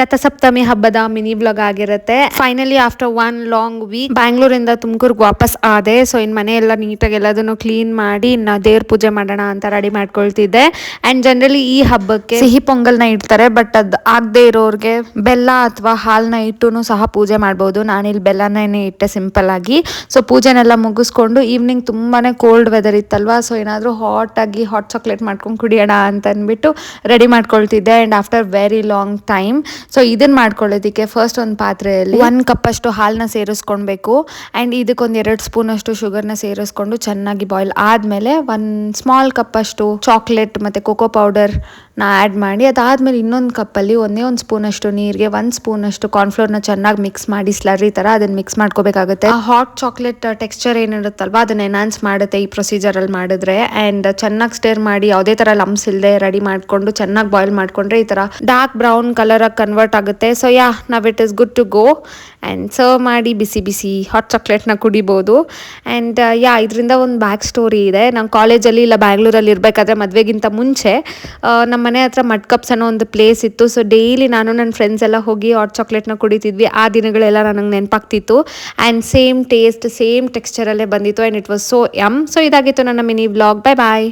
ರಥಸಪ್ತಮಿ ಹಬ್ಬದ mini blog ಆಗಿರುತ್ತೆ. Finally after 1 long week ಬ್ಯಾಂಗ್ಳೂರಿಂದ ತುಮಕೂರ್ಗೆ ವಾಪಸ್ ಆದೆ. ಸೊ ಇನ್ ಮನೆ ಎಲ್ಲ ನೀಟಾಗಿ ಎಲ್ಲದನ್ನು ಕ್ಲೀನ್ ಮಾಡಿ ಇನ್ನ ದೇವ್ರ ಪೂಜೆ ಮಾಡೋಣ ಅಂತ ರೆಡಿ ಮಾಡ್ಕೊಳ್ತಿದ್ದೆ. ಅಂಡ್ ಜನರಲಿ ಈ ಹಬ್ಬಕ್ಕೆ ಸಿಹಿ ಪೊಂಗಲ್ನ ಇಡ್ತಾರೆ, ಬಟ್ ಅದ್ ಆಗದೆ ಇರೋರ್ಗೆ ಬೆಲ್ಲ ಅಥವಾ ಹಾಲ್ನ ಇಟ್ಟು ಸಹ ಪೂಜೆ ಮಾಡ್ಬೋದು. ನಾನಿಲ್ಲಿ ಬೆಲ್ಲನೇ ಇಟ್ಟೆ ಸಿಂಪಲ್ ಆಗಿ. ಸೊ ಪೂಜೆನೆಲ್ಲ ಮುಗಿಸ್ಕೊಂಡು ಈವ್ನಿಂಗ್ ತುಂಬಾನೇ ಕೋಲ್ಡ್ ವೆದರ್ ಇತ್ತಲ್ವಾ, ಸೊ ಏನಾದರೂ ಹಾಟ್ ಚಾಕ್ಲೇಟ್ ಮಾಡ್ಕೊಂಡು ಕುಡಿಯೋಣ ಅಂತ ಅಂದ್ಬಿಟ್ಟು ರೆಡಿ ಮಾಡ್ಕೊಳ್ತಿದ್ದೆ. And after very long time so ಇದನ್ನ ಮಾಡ್ಕೊಳ್ಳೋದಕ್ಕೆ ಫಸ್ಟ್ ಒಂದು ಪಾತ್ರೆಯಲ್ಲಿ 1 ಕಪ್ ಅಷ್ಟು ಹಾಲನ್ನ ಸೇರಿಸ್ಕೊಳ್ಬೇಕು. ಆ್ಯಂಡ್ ಇದಕ್ಕೊಂದು 2 ಸ್ಪೂನ್ ಅಷ್ಟು ಶುಗರ್ನ ಸೇರಿಸ್ಕೊಂಡು ಚೆನ್ನಾಗಿ ಬಾಯ್ಲ್ ಆದಮೇಲೆ 1 ಸ್ಮಾಲ್ ಕಪ್ ಅಷ್ಟು ಚಾಕ್ಲೇಟ್ ಮತ್ತು ಕೋಕೋ ಪೌಡರ್ನ ಆ್ಯಡ್ ಮಾಡಿ, ಅದಾದಮೇಲೆ ಇನ್ನೊಂದು ಕಪ್ಪಲ್ಲಿ ಒಂದೇ 1 ಸ್ಪೂನ್ ಅಷ್ಟು ನೀರಿಗೆ 1 ಸ್ಪೂನ್ ಅಷ್ಟು ಕಾರ್ನ್ಫ್ಲೋರ್ನ ಚೆನ್ನಾಗಿ ಮಿಕ್ಸ್ ಮಾಡಿ ಸ್ಲರ್ರಿ ಥರ ಅದನ್ನು ಮಿಕ್ಸ್ ಮಾಡ್ಕೋಬೇಕಾಗುತ್ತೆ. ಆ ಹಾಟ್ ಚಾಕ್ಲೇಟ್ ಟೆಕ್ಸ್ಚರ್ ಏನಿರುತ್ತಲ್ವ ಅದನ್ನ ಎನ್ಹಾನ್ಸ್ ಮಾಡುತ್ತೆ ಈ ಪ್ರೊಸೀಜರಲ್ಲಿ ಮಾಡಿದ್ರೆ. ಆ್ಯಂಡ್ ಚೆನ್ನಾಗಿ ಸ್ಟೇರ್ ಮಾಡಿ ಯಾವುದೇ ಥರ ಲಮ್ಸ್ ಇಲ್ಲದೆ ರೆಡಿ ಮಾಡಿಕೊಂಡು ಚೆನ್ನಾಗಿ ಬಾಯ್ಲ್ ಮಾಡಿಕೊಂಡ್ರೆ ಈ ಥರ ಡಾರ್ಕ್ ಬ್ರೌನ್ ಕಲರ್ ಕನ್ವರ್ಟ್ ಆಗುತ್ತೆ. So now it is good to go. And serve ಮಾಡಿ ಬಿಸಿ ಬಿಸಿ ಹಾಟ್ ಚಾಕ್ಲೇಟ್ನ ಕುಡಿಬೋದು. ಆ್ಯಂಡ್ ಇದರಿಂದ ಒಂದು ಬ್ಯಾಕ್ ಸ್ಟೋರಿ ಇದೆ. ನಾನು ಕಾಲೇಜಲ್ಲಿ ಇಲ್ಲ ಬ್ಯಾಂಗ್ಳೂರಲ್ಲಿ ಇರಬೇಕಾದ್ರೆ ಮದುವೆಗಿಂತ ಮುಂಚೆ ನಮ್ಮ ಮನೆ ಹತ್ರ ಮಡ್ ಕಪ್ಸ್ ಅನ್ನೋ ಒಂದು ಪ್ಲೇಸ್ ಇತ್ತು. ಸೊ ಡೈಲಿ ನಾನು ನನ್ನ ಫ್ರೆಂಡ್ಸ್ ಎಲ್ಲ ಹೋಗಿ ಹಾಟ್ ಚಾಕ್ಲೇಟ್ನ ಕುಡಿತಿದ್ವಿ. ಆ ದಿನಗಳೆಲ್ಲ ನನಗೆ ನೆನಪಾಗ್ತಿತ್ತು. ಆ್ಯಂಡ್ ಸೇಮ್ ಟೇಸ್ಟ್ ಸೇಮ್ ಟೆಕ್ಸ್ಚರಲ್ಲೇ ಬಂದಿತ್ತು. And it was so yum. So ಇದಾಗಿತ್ತು ನನ್ನ ಮಿನಿ ವ್ಲಾಗ್. Bye bye.